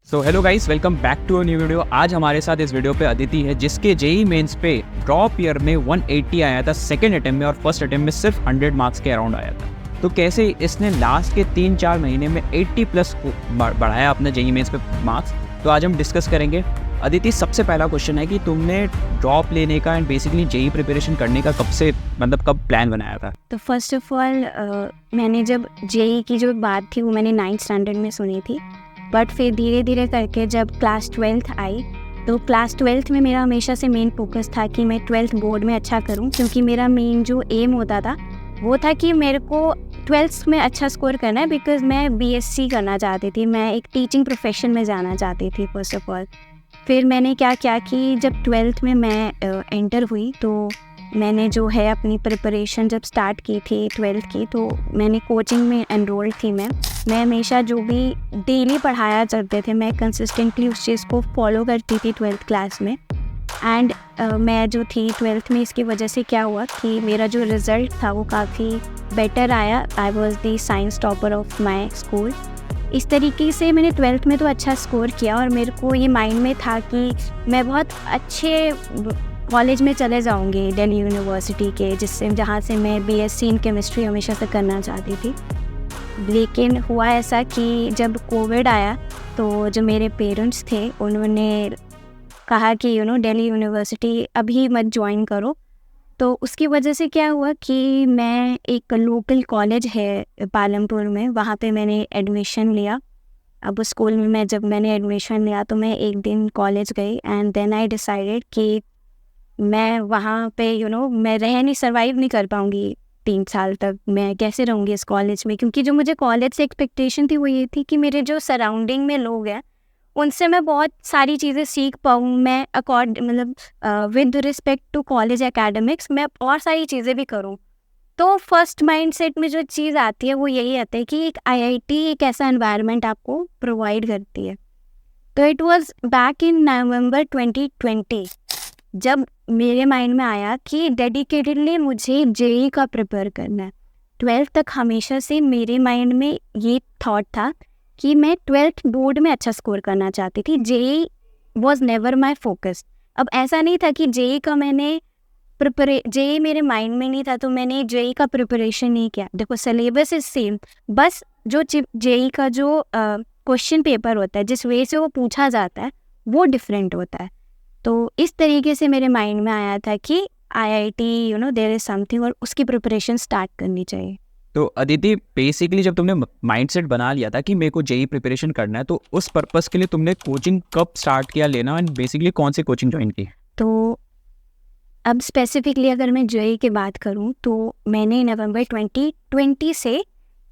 So hello guys, welcome back to a new video. आज हमारे साथ इस वीडियो पे अदिति है, जिसके जेई मेंस पे ड्रॉप ईयर में 180 आया था सेकंड अटेम्प्ट में, और फर्स्ट अटेम्प्ट में सिर्फ 100 मार्क्स के अराउंड आया था। तो कैसे इसने लास्ट के 3-4 महीने में 80 प्लस बढ़ाया अपने जेई मेंस पे मार्क्स, तो आज हम डिस्कस करेंगे। अदिति, सबसे पहला क्वेश्चन है कि तुमने ड्रॉप लेने का एंड बेसिकली जेई प्रिपरेशन करने का कब प्लान बनाया था? तो फर्स्ट ऑफ ऑल मैंने जब जेई की जो बात थी वो मैंने 9th स्टैंडर्ड में सुनी थी, बट फिर धीरे धीरे करके जब क्लास 12th आई तो क्लास 12th में मेरा हमेशा से मेन फोकस था कि मैं 12th बोर्ड में अच्छा करूं, क्योंकि मेरा मेन जो एम होता था वो था कि मेरे को 12th में अच्छा स्कोर करना है, बिकॉज मैं बीएससी करना चाहती थी, मैं एक टीचिंग प्रोफेशन में जाना चाहती थी फर्स्ट ऑफ ऑल। फिर मैंने क्या किया कि जब 12th में मैं एंटर हुई तो मैंने जो है अपनी प्रिपरेशन जब स्टार्ट की थी 12th की, तो मैंने कोचिंग में एनरोल्ड थी। मैं हमेशा जो भी डेली पढ़ाया करते थे मैं कंसिस्टेंटली उस चीज़ को फॉलो करती थी 12th क्लास में। एंड मैं जो थी 12th में, इसकी वजह से क्या हुआ कि मेरा जो रिज़ल्ट था वो काफ़ी बेटर आया। I was the science topper of my school. इस तरीके से मैंने 12th में तो अच्छा स्कोर किया, और मेरे को ये माइंड में था कि मैं बहुत अच्छे कॉलेज में चले जाऊंगी दिल्ली यूनिवर्सिटी के, जहाँ से मैं बीएससी इन केमिस्ट्री हमेशा से करना चाहती थी। लेकिन हुआ ऐसा कि जब कोविड आया तो जो मेरे पेरेंट्स थे उन्होंने कहा कि दिल्ली यूनिवर्सिटी अभी मत ज्वाइन करो। तो उसकी वजह से क्या हुआ कि मैं एक लोकल कॉलेज है पालमपुर में, वहाँ पे मैंने एडमिशन लिया। अब उस स्कूल में जब मैंने एडमिशन लिया तो मैं एक दिन कॉलेज गई, एंड देन आई डिसाइडेड कि मैं वहाँ पे मैं सर्वाइव नहीं कर पाऊँगी 3 साल तक। मैं कैसे रहूँगी इस कॉलेज में, क्योंकि जो मुझे कॉलेज से एक्सपेक्टेशन थी वो ये थी कि मेरे जो सराउंडिंग में लोग हैं उनसे मैं बहुत सारी चीज़ें सीख पाऊँ। मैं with respect to college academics मैं और सारी चीज़ें भी करूँ। तो फर्स्ट माइंडसेट में जो चीज़ आती है वो यही आता है कि एक आईआईटी एक ऐसा एनवायरनमेंट आपको प्रोवाइड करती है। तो इट वाज बैक इन नवंबर 2020 जब मेरे माइंड में आया कि डेडिकेटेडली मुझे जेई का प्रिपेयर करना है। 12th तक हमेशा से मेरे माइंड में ये थॉट था कि मैं 12th बोर्ड में अच्छा स्कोर करना चाहती थी। JEE was never my focus. अब ऐसा नहीं था कि जेई का मैंने जेई मेरे माइंड में नहीं था तो मैंने जेई का प्रिपरेशन नहीं किया। देखो, सिलेबस इज सेम, बस जो जेई का जो क्वेश्चन पेपर होता है, जिस वे से वो पूछा जाता है वो डिफरेंट होता है। तो इस तरीके से मेरे माइंड में आया था कि आईआईटी देयर इज समथिंग, और उसकी प्रिपरेशन स्टार्ट करनी चाहिए। तो अदिति, बेसिकली जब तुमने माइंडसेट बना लिया था कि मेरे को जेई प्रिपरेशन करना है, तो उस पर्पस के लिए तुमने कोचिंग कब स्टार्ट किया लेना, एंड बेसिकली कौन सी कोचिंग ज्वाइन की? तो अब स्पेसिफिकली अगर मैं जेई की बात करूं तो मैंने नवंबर 2020 से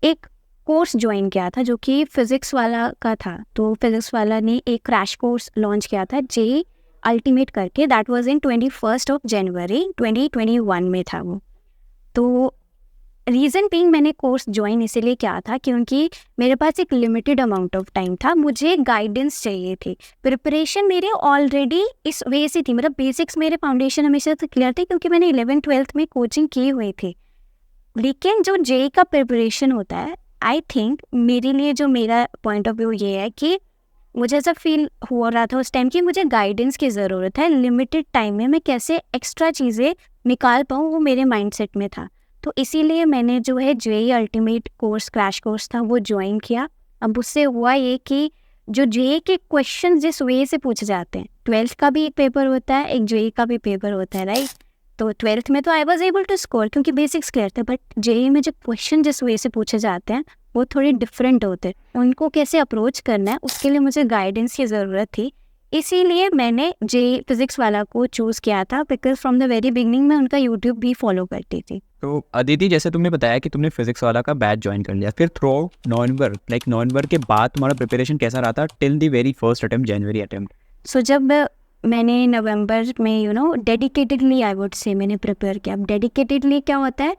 एक कोर्स ज्वाइन किया था जो कि फिज़िक्स वाला का था। तो फिज़िक्स वाला ने एक क्रैश कोर्स लॉन्च किया था जेई अल्टीमेट करके, दैट वाज इन 21 जनवरी 2021 में था वो। तो रीज़न बीइंग मैंने कोर्स ज्वाइन इसीलिए किया था क्योंकि मेरे पास एक लिमिटेड अमाउंट ऑफ टाइम था, मुझे गाइडेंस चाहिए थी। प्रिपरेशन मेरे ऑलरेडी इस वे से थी, मतलब बेसिक्स मेरे फाउंडेशन हमेशा से क्लियर थे क्योंकि मैंने 11th-12th में कोचिंग की हुई थी। लेकिन जो जेई का प्रिपरेशन होता है, आई थिंक मेरे लिए जो मेरा पॉइंट ऑफ व्यू ये है कि मुझे ऐसा फील हो रहा था उस टाइम कि मुझे गाइडेंस की ज़रूरत है। लिमिटेड टाइम में मैं कैसे एक्स्ट्रा चीज़ें निकाल पाऊँ वो मेरे माइंडसेट में था। तो इसीलिए मैंने जो है JEE ultimate course crash course था वो ज्वाइन किया। अब उससे हुआ ये कि जो जेई के क्वेश्चन जिस वे से पूछे जाते हैं, 12th का भी एक पेपर होता है, एक जेई का भी पेपर होता है, राइट। तो 12th में तो I was able to score क्योंकि बेसिक्स क्लियर थे, बट जेई में जो क्वेश्चन जिस वे से पूछे जाते हैं वो थोड़े डिफरेंट होते हैं। उनको कैसे अप्रोच करना है उसके लिए मुझे गाइडेंस की ज़रूरत थी। इसीलिए मैंने जेई फिज़िक्स वाला को चूज़ किया था, because from the very beginning मैं उनका यूट्यूब भी फॉलो करती थी। तो अदिति, जैसे तुमने बताया कि तुमने फिजिक्स वाला का बैच ज्वाइन कर लिया, फिर थ्रू नवंबर के बाद तुम्हारा प्रिपरेशन कैसा रहा था till the very first attempt, January attempt? So जब मैंने नवंबर में डेडिकेटेडली आई वुड से मैंने प्रिपेयर किया। अब डेडिकेटेडली क्या होता है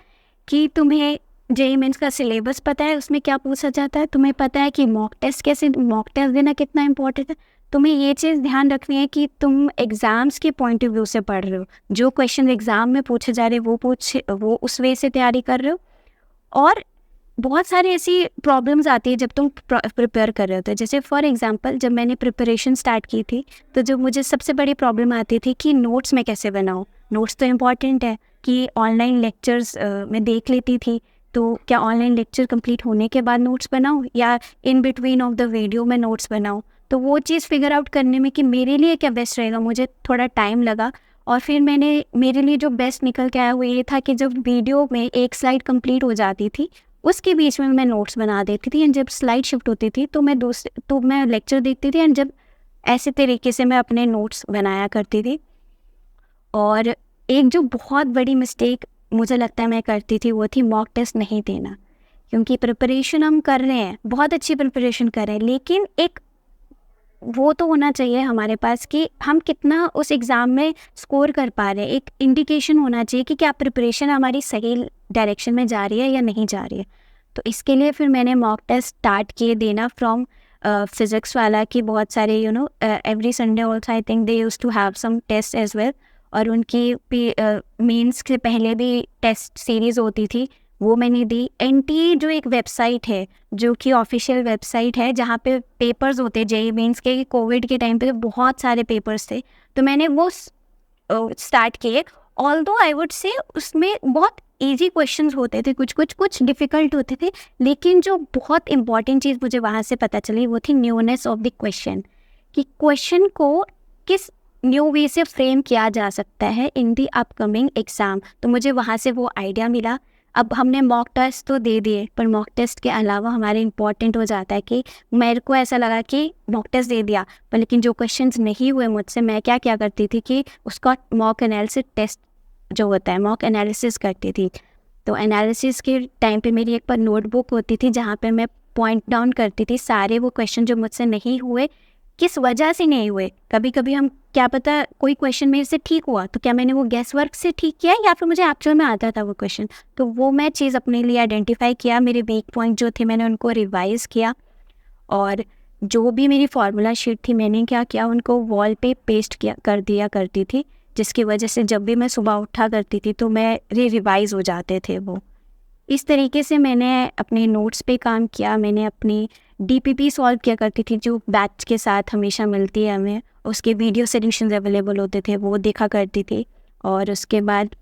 कि तुम्हें जेई मेंस का सिलेबस पता है, उसमें क्या पूछा जाता है, तुम्हें पता है कि मॉक टेस्ट देना कितना इंपॉर्टेंट है। तुम्हें ये चीज़ ध्यान रखनी है कि तुम एग्ज़ाम्स के पॉइंट ऑफ व्यू से पढ़ रहे हो, जो क्वेश्चन एग्ज़ाम में पूछे जा रहे वो उस वे से तैयारी कर रहे हो। और बहुत सारी ऐसी प्रॉब्लम्स आती है जब तुम प्रिपेयर कर रहे होते हो। जैसे फॉर एग्जांपल जब मैंने प्रिपरेशन स्टार्ट की थी तो जो मुझे सबसे बड़ी प्रॉब्लम आती थी कि नोट्स मैं कैसे बनाऊँ। नोट्स तो इम्पॉर्टेंट है कि ऑनलाइन लेक्चर्स मैं देख लेती थी, तो क्या ऑनलाइन लेक्चर कंप्लीट होने के बाद नोट्स बनाऊँ या in between of the video में नोट्स बनाऊँ। तो वो चीज़ फिगर आउट करने में कि मेरे लिए क्या बेस्ट रहेगा, मुझे थोड़ा टाइम लगा। और फिर मेरे लिए जो बेस्ट निकल के आया वो ये था कि जब वीडियो में एक स्लाइड कंप्लीट हो जाती थी उसके बीच में मैं नोट्स बना देती थी, एंड जब स्लाइड शिफ्ट होती थी तो मैं लेक्चर देखती थी, एंड जब ऐसे तरीके से मैं अपने नोट्स बनाया करती थी। और एक जो बहुत बड़ी मिस्टेक मुझे लगता है मैं करती थी वो थी मॉक टेस्ट नहीं देना। क्योंकि प्रिपरेशन हम कर रहे हैं, बहुत अच्छी प्रिपरेशन कर रहे हैं, लेकिन एक वो तो होना चाहिए हमारे पास कि हम कितना उस एग्ज़ाम में स्कोर कर पा रहे हैं। एक इंडिकेशन होना चाहिए कि क्या प्रिपरेशन हमारी सही डायरेक्शन में जा रही है या नहीं जा रही है। तो इसके लिए फिर मैंने मॉक टेस्ट स्टार्ट किए देना फ्रॉम फिज़िक्स वाला कि बहुत सारे every Sunday also I think they used to have some test as well. और उनकी मेंस से पहले भी टेस्ट सीरीज़ होती थी, वो मैंने दी। एनटीए जो एक वेबसाइट है जो कि ऑफिशियल वेबसाइट है जहाँ पे पेपर्स होते हैं जेईई मेंस के, कोविड के टाइम पे बहुत सारे पेपर्स थे, तो मैंने वो स्टार्ट किए। ऑल्दो आई वुड से उसमें बहुत इजी क्वेश्चंस होते थे, कुछ डिफ़िकल्ट होते थे, लेकिन जो बहुत इंपॉर्टेंट चीज़ मुझे वहाँ से पता चली वो थी न्यूनेस ऑफ द क्वेश्चन, कि क्वेश्चन को किस न्यू वे से फ्रेम किया जा सकता है इन दी अपकमिंग एग्ज़ाम। तो मुझे वहाँ से वो आइडिया मिला। अब हमने मॉक टेस्ट तो दे दिए, पर मॉक टेस्ट के अलावा हमारे इम्पॉर्टेंट हो जाता है कि मेरे को ऐसा लगा कि मॉक टेस्ट दे दिया पर लेकिन जो क्वेश्चंस नहीं हुए मुझसे, मैं क्या करती थी कि उसका मॉक एनालिसिस टेस्ट जो होता है मॉक एनालिसिस करती थी। तो एनालिसिस के टाइम पे मेरी एक पर नोटबुक होती थी जहाँ पे मैं पॉइंट डाउन करती थी सारे वो क्वेश्चन जो मुझसे नहीं हुए, किस वजह से नहीं हुए। कभी कभी हम क्या पता कोई क्वेश्चन मेरे से ठीक हुआ तो क्या मैंने वो गैस वर्क से ठीक किया या फिर मुझे एक्चुअल में आता था वो क्वेश्चन। तो वो मैं चीज़ अपने लिए आइडेंटिफाई किया, मेरे वीक पॉइंट जो थे मैंने उनको रिवाइज़ किया, और जो भी मेरी फार्मूला शीट थी मैंने क्या किया उनको वॉल पे पेस्ट कर दिया करती थी, जिसकी वजह से जब भी मैं सुबह उठा करती थी तो मैं रिवाइज़ हो जाते थे वो। इस तरीके से मैंने अपने नोट्स पे काम किया। मैंने अपनी डीपीपी सॉल्व किया करती थी जो बैच के साथ हमेशा मिलती है हमें, उसके वीडियो सॉल्यूशंस अवेलेबल होते थे वो देखा करती थी। और उसके बाद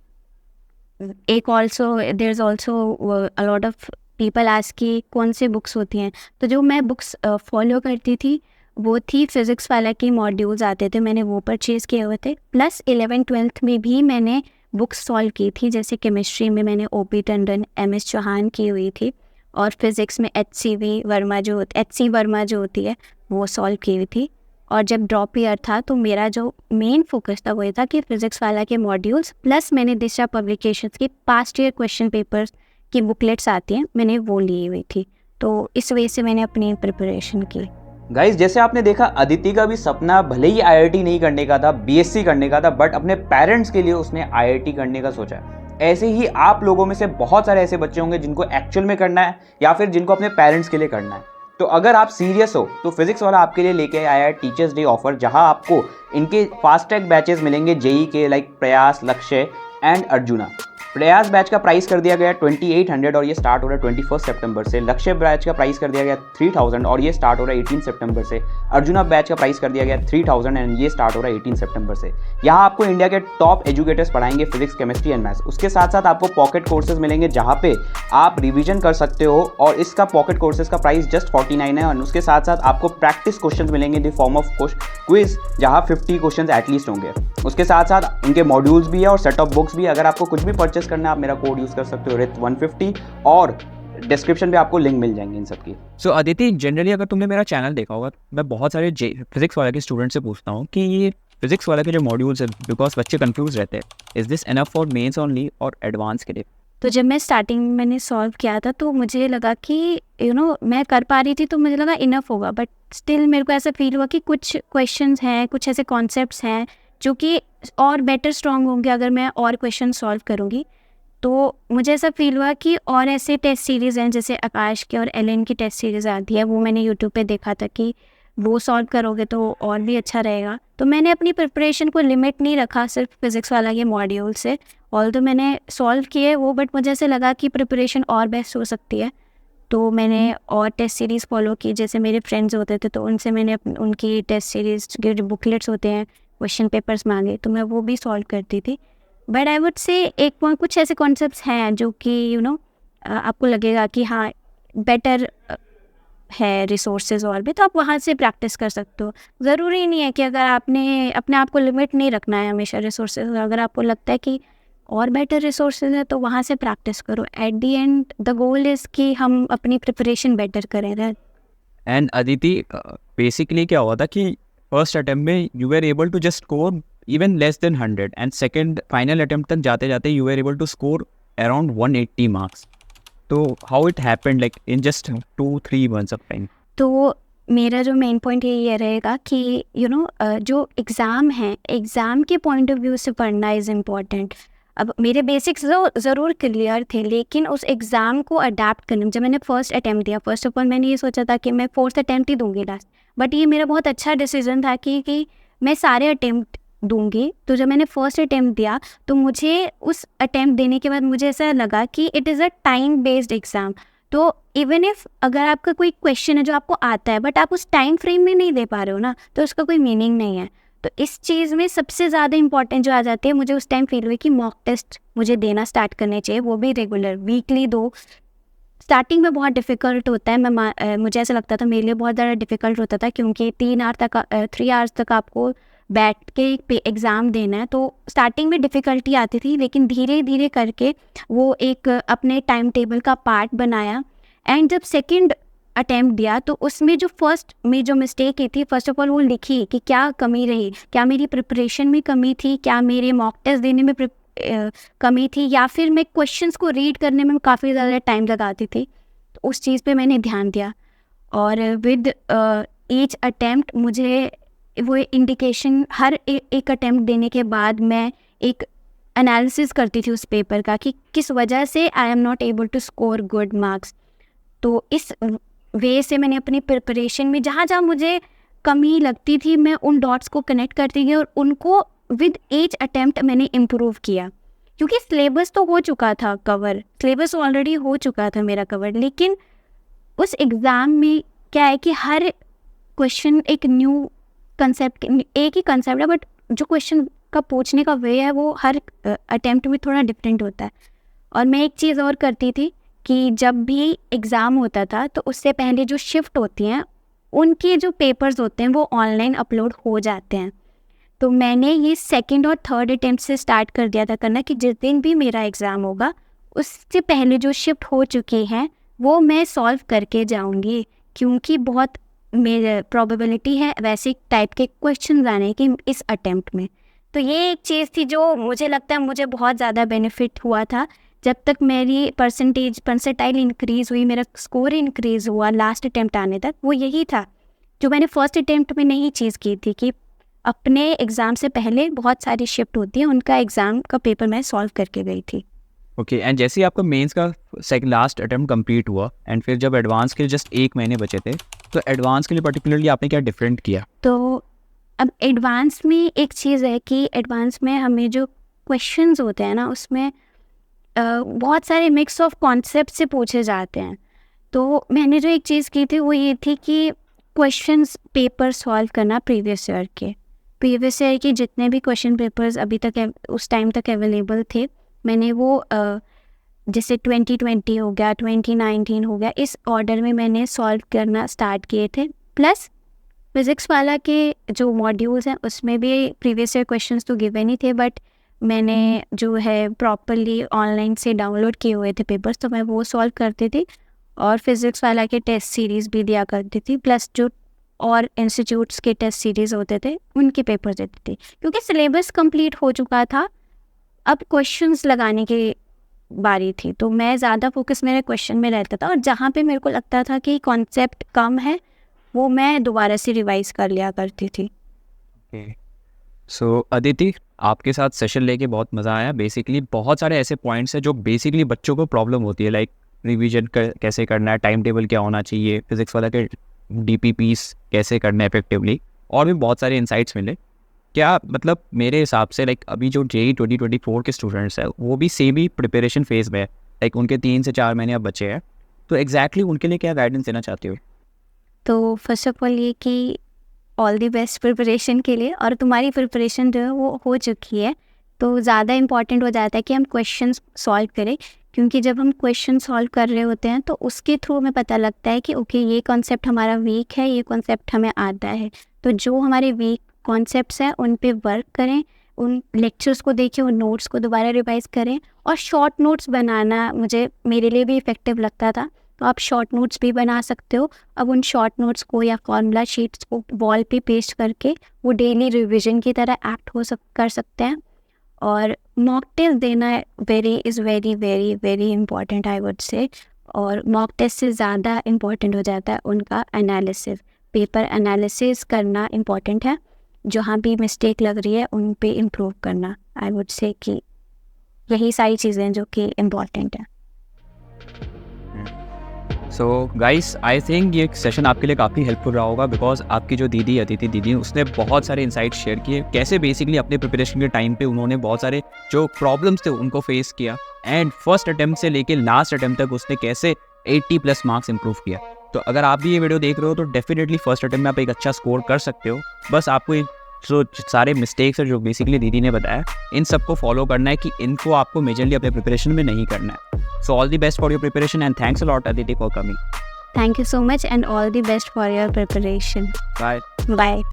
एक there is also a lot of people ask कि कौन से बुक्स होती हैं, तो जो मैं बुक्स फॉलो करती थी वो थी फिज़िक्स वाला के मॉड्यूल्स आते थे, मैंने वो परचेज़ किए हुए थे। प्लस 11th-12th में भी मैंने बुक्स सॉल्व की थी, जैसे केमिस्ट्री में मैंने ओपी टंडन, एमएस चौहान की हुई थी, और फिज़िक्स में एचसी वर्मा जो होती है वो सॉल्व की हुई थी। और जब ड्रॉप ईयर था तो मेरा जो मेन फोकस था वो ये था कि फिज़िक्स वाला के मॉड्यूल्स, प्लस मैंने दिशा पब्लिकेशंस के पास्ट ईयर क्वेश्चन पेपर्स की बुकलेट्स आती हैं मैंने वो ली हुई थी। तो इस वजह से मैंने अपनी प्रिपरेशन की। गाइज जैसे आपने देखा अदिति का भी सपना भले ही आईआईटी नहीं करने का था, बीएससी करने का था, बट अपने पेरेंट्स के लिए उसने आईआईटी करने का सोचा है। ऐसे ही आप लोगों में से बहुत सारे ऐसे बच्चे होंगे जिनको एक्चुअल में करना है या फिर जिनको अपने पेरेंट्स के लिए करना है। तो अगर आप सीरियस हो तो फिजिक्स वाला आपके लिए लेके आया है टीचर्स डे ऑफर, जहां आपको इनके फास्ट ट्रैक बैचेस मिलेंगे जेई के, लाइक प्रयास, लक्ष्य एंड अर्जुना। प्रयास बैच का प्राइस कर दिया गया 2800 और ये स्टार्ट हो रहा है 21 सितंबर से। लक्ष्य बैच का प्राइस कर दिया गया 3000 और ये स्टार्ट हो रहा है 18 सितंबर से। अर्जुना बैच का प्राइस कर दिया गया 3000 एंड ये स्टार्ट हो रहा है 18 सितंबर से। यहाँ आपको इंडिया के टॉप एजुकेटर्स पढ़ाएंगे फिजिक्स, केमिस्ट्री एंड मैथ्स। उसके साथ साथ आपको पॉकेट कोर्सेज मिलेंगे जहाँ पे आप रिविजन कर सकते हो, और इसका पॉकेट कोर्सेज का प्राइस जस्ट 49 है। और उसके साथ साथ आपको प्रैक्टिस क्वेश्चन मिलेंगे in the form of quiz, जहाँ 50 क्वेश्चन एटलीस्ट होंगे। उसके साथ साथ इनके मॉड्यूल्स भी है और सेट ऑफ बुक्स भी। अगर आपको कुछ भी परचेस करना है आप मेरा कोड यूज कर सकते हो RIT150, और डिस्क्रिप्शन पे आपको लिंक मिल जाएंगे इन सब की। सो अदिति, जनरली अगर तुमने मेरा चैनल देखा होगा, मैं बहुत सारे फिजिक्स वाले के स्टूडेंट से पूछता हूँ कि ये फिजिक्स वाले के जो मॉड्यूल्स है, बिकॉज बच्चे कंफ्यूज रहते हैं, is this enough for mains only और एडवांस के लिए? तो जब मैं स्टार्टिंग में मैंने सॉल्व किया था तो मुझे लगा कि मैं कर पा रही थी, तो मुझे लगा इनफ होगा, बट स्टिल मेरे को ऐसा फील हुआ कि कुछ क्वेश्चंस हैं, कुछ ऐसे कॉन्सेप्ट्स हैं जो कि और बेटर स्ट्रॉन्ग होंगे अगर मैं और क्वेश्चन सॉल्व करूँगी। तो मुझे ऐसा फील हुआ कि और ऐसे टेस्ट सीरीज़ हैं जैसे आकाश के और एलन की टेस्ट सीरीज़ आती है, वो मैंने यूट्यूब पे देखा था कि वो सॉल्व करोगे तो और भी अच्छा रहेगा। तो मैंने अपनी प्रिपरेशन को लिमिट नहीं रखा सिर्फ फिज़िक्स वाला के मॉड्यूल से, ऑल्दो मैंने सॉल्व किए वो, बट मुझे ऐसे लगा कि प्रिपरेशन और बेस्ट हो सकती है। तो मैंने और टेस्ट सीरीज़ फॉलो की, जैसे मेरे फ्रेंड्स होते थे तो उनसे मैंने उनकी टेस्ट सीरीज़ के जो बुकलेट्स होते हैं, क्वेश्चन पेपर्स मांगे, तो मैं वो भी सॉल्व करती थी। बट आई वुड से कुछ ऐसे कॉन्सेप्ट्स हैं जो कि आपको लगेगा कि हाँ बेटर है रिसोर्सेज और भी, तो आप वहाँ से प्रैक्टिस कर सकते हो। ज़रूरी नहीं है कि अगर आपने अपने आप को लिमिट नहीं रखना है हमेशा रिसोर्सेज, अगर आपको लगता है कि और बेटर रिसोर्सेज है तो वहाँ से प्रैक्टिस करो। At the end the goal is कि हम अपनी प्रिपरेशन बेटर करें। एंड अदिति, बेसिकली क्या हुआ था कि फर्स्ट अटेम्प्ट में you were able to just score even less than 100 and second final attempt तक जाते जाते you were able to score around 180 marks. तो how it happened like in just 2-3 months of time? तो मेरा जो main point ये रहेगा कि जो एग्ज़ाम है, एग्ज़ाम के पॉइंट ऑफ व्यू से पढ़ना इज़ इम्पॉर्टेंट। अब मेरे बेसिक्स ज़रूर क्लियर थे, लेकिन उस एग्ज़ाम को अडेप्ट करने, जब मैंने फ़र्स्ट अटैम्प्ट दिया, फर्स्ट ऑफ ऑल मैंने ये सोचा था कि मैं फोर्थ अटैम्प्ट ही दूंगी लास्ट, बट ये मेरा बहुत अच्छा डिसीजन था कि मैं सारे अटैम्प्ट दूंगी। तो जब मैंने फर्स्ट अटैम्प्ट दिया तो मुझे उस अटैम्प्ट देने के बाद मुझे ऐसा लगा कि it is a time based exam. तो इवन इफ़ अगर आपका कोई क्वेश्चन है जो आपको आता है बट आप उस टाइम फ्रेम में नहीं दे पा रहे हो ना, तो उसका कोई मीनिंग नहीं है। तो इस चीज़ में सबसे ज़्यादा इंपॉर्टेंट जो आ जाती है, मुझे उस टाइम फील हुई कि मॉक टेस्ट मुझे देना स्टार्ट करने चाहिए, वो भी रेगुलर, वीकली 2। स्टार्टिंग में बहुत डिफ़िकल्ट होता है, मुझे ऐसा लगता था मेरे लिए बहुत ज़्यादा डिफ़िकल्ट होता था, क्योंकि 3 आवर्स तक आपको बैठ के एग्ज़ाम देना है। तो स्टार्टिंग में डिफ़िकल्टी आती थी, लेकिन धीरे धीरे करके वो एक अपने टाइम टेबल का पार्ट बनाया। एंड जब सेकंड अटैम्प्ट दिया तो उसमें जो फर्स्ट में जो मिस्टेक की थी, फर्स्ट ऑफ ऑल वो लिखी कि क्या कमी रही, क्या मेरी प्रिपरेशन में कमी थी, क्या मेरे मॉक टेस्ट देने में कमी थी, या फिर मैं क्वेश्चंस को रीड करने में काफ़ी ज़्यादा टाइम लगाती थी। तो उस चीज़ पे मैंने ध्यान दिया, और विद ईच अटैम्प्ट मुझे वो इंडिकेशन, हर एक अटैम्प्ट देने के बाद मैं एक एनालिसिस करती थी उस पेपर का कि किस वजह से I am not able to score good marks. तो इस वे से मैंने अपनी प्रिपरेशन में जहाँ जहाँ मुझे कमी लगती थी, मैं उन डॉट्स को कनेक्ट करती गई और उनको विद ईच अटैम्प्ट मैंने इम्प्रूव किया। क्योंकि सिलेबस तो हो चुका था कवर, सिलेबस ऑलरेडी हो चुका था मेरा कवर, लेकिन उस एग्ज़ाम में क्या है कि हर क्वेश्चन एक न्यू कंसेप्ट, एक ही कंसेप्ट है, बट जो क्वेश्चन का पूछने का वे है वो हर अटैम्प्ट में थोड़ा डिफरेंट होता है। और मैं एक चीज़ और करती थी कि जब भी एग्ज़ाम होता था तो उससे पहले जो शिफ्ट होती हैं उनके जो पेपर्स होते हैं वो ऑनलाइन अपलोड हो जाते हैं। तो मैंने ये सेकंड और थर्ड अटैम्प्ट से स्टार्ट कर दिया था करना कि जिस दिन भी मेरा एग्ज़ाम होगा उससे पहले जो शिफ्ट हो चुके हैं वो मैं सॉल्व करके जाऊंगी, क्योंकि बहुत मेरे प्रोबेबिलिटी है वैसे टाइप के क्वेश्चन आने की इस अटैम्प्ट में। तो ये एक चीज़ थी जो मुझे लगता है मुझे बहुत ज़्यादा बेनिफिट हुआ था। जब तक मेरी परसेंटाइल इंक्रीज़ हुई, मेरा स्कोर इंक्रीज़ हुआ लास्ट अटैम्प्ट आने तक, वो यही था जो मैंने फर्स्ट अटैम्प्ट में नहीं चीज़ की थी कि अपने एग्ज़ाम से पहले बहुत सारी शिफ्ट होती है, उनका एग्ज़ाम का पेपर मैं सॉल्व करके गई थी। ओके, एंड जैसे ही आपका मेंस का लास्ट अटेम्प्ट कंप्लीट हुआ एंड फिर जब एडवांस के जस्ट 1 महीने बचे थे, तो एडवांस के लिए पर्टिकुलरली आपने क्या डिफरेंट किया? तो अब एडवांस में एक चीज़ है कि एडवांस में हमें जो क्वेश्चंस होते हैं ना, उसमें बहुत सारे मिक्स ऑफ कॉन्सेप्ट से पूछे जाते हैं। तो मैंने जो एक चीज़ की थी वो ये थी कि क्वेश्चंस पेपर सॉल्व करना प्रीवियस ईयर के जितने भी क्वेश्चन पेपर्स अभी तक उस टाइम तक अवेलेबल थे, मैंने वो जैसे 2020 हो गया, 2019 हो गया, इस ऑर्डर में मैंने सॉल्व करना स्टार्ट किए थे। प्लस फिज़िक्स वाला के जो मॉड्यूल्स हैं उसमें भी प्रीवियस ईयर क्वेश्चंस तो गिवन ही थे, बट मैंने जो है प्रॉपरली ऑनलाइन से डाउनलोड किए हुए थे पेपर्स, तो मैं वो सॉल्व करती थी और फिज़िक्स वाला के टेस्ट सीरीज़ भी दिया करती थी, प्लस जो और इंस्टीट्यूट्स के टेस्ट सीरीज़ होते थे उनके पेपर देती थी। क्योंकि सिलेबस कंप्लीट हो चुका था, अब क्वेश्चंस लगाने की बारी थी, तो मैं ज़्यादा फोकस मेरे क्वेश्चन में रहता था और जहाँ पे मेरे को लगता था कि कॉन्सेप्ट कम है वो मैं दोबारा से रिवाइज कर लिया करती थी। सो अदिति, आपके साथ सेशन लेके बहुत मज़ा आया। बेसिकली बहुत सारे ऐसे पॉइंट्स हैं जो बेसिकली बच्चों को प्रॉब्लम होती है, लाइक रिवीजन कैसे करना है, टाइम टेबल क्या होना चाहिए, फिजिक्स वाला के DPPs कैसे करना है इफेक्टिवली, और भी बहुत सारे इंसाइट्स मिले। क्या मतलब मेरे हिसाब से लाइक अभी जो JEE 2024 के स्टूडेंट्स हैं वो भी सेम ही प्रिपरेशन फेज में है, लाइक उनके 3 से 4 महीने अब बचे हैं, तो एग्जैक्टली उनके लिए क्या गाइडेंस देना चाहते हो? तो फर्स्ट ऑफ ऑल ये कि ऑल दी बेस्ट प्रिपरेशन के लिए, और तुम्हारी प्रिपरेशन जो है वो हो चुकी है, तो ज़्यादा इम्पॉर्टेंट हो जाता है कि हम क्वेश्चंस सॉल्व करें, क्योंकि जब हम क्वेश्चन सॉल्व कर रहे होते हैं तो उसके थ्रू हमें पता लगता है कि ओके ये कॉन्सेप्ट हमारा वीक है, ये कॉन्सेप्ट हमें आता है। तो जो हमारे वीक कॉन्सेप्ट्स हैं उन पे वर्क करें, उन लेक्चर्स को देखें, उन नोट्स को दोबारा रिवाइज करें, और शॉर्ट नोट्स बनाना मेरे लिए भी इफ़ेक्टिव लगता था, तो आप शॉर्ट नोट्स भी बना सकते हो। अब उन शॉर्ट नोट्स को या फॉर्मूला शीट्स को वॉल पे पेस्ट करके वो डेली रिवीजन की तरह एक्ट कर सकते हैं। और मॉक टेस्ट देना is very very very important I would say, और मॉक टेस्ट से ज़्यादा इम्पॉर्टेंट हो जाता है उनका एनालिसिस, पेपर एनालिसिस करना इम्पॉर्टेंट है। जहाँ भी मिस्टेक लग रही है उन पे इम्प्रूव करना, आई वुड से कि यही सारी चीज़ें जो कि इम्पॉर्टेंट है। सो गाइस, आई थिंक ये सेशन आपके लिए काफ़ी हेल्पफुल रहा होगा, बिकॉज आपकी जो दीदी अदिति दीदी उसने बहुत सारे इंसाइट्स शेयर किए, कैसे बेसिकली अपने प्रिपरेशन के टाइम पे उन्होंने बहुत सारे जो प्रॉब्लम्स थे उनको फेस किया, एंड फर्स्ट अटेम्प्ट से लेके लास्ट अटेम्प्ट तक उसने कैसे 80+ मार्क्स इंप्रूव किया। तो अगर आप भी ये वीडियो देख रहे हो तो डेफिनेटली फर्स्ट अटेम्प्ट में आप एक अच्छा स्कोर कर सकते हो। बस आपको जो सारे मिस्टेक्स है जो बेसिकली दीदी ने बताया, इन सबको फॉलो करना है कि इनको आपको मेजरली अपने प्रिपरेशन में नहीं करना है। So all the best for your preparation and thanks a lot Aditi for coming. Thank you so much and all the best for your preparation. Bye. Bye.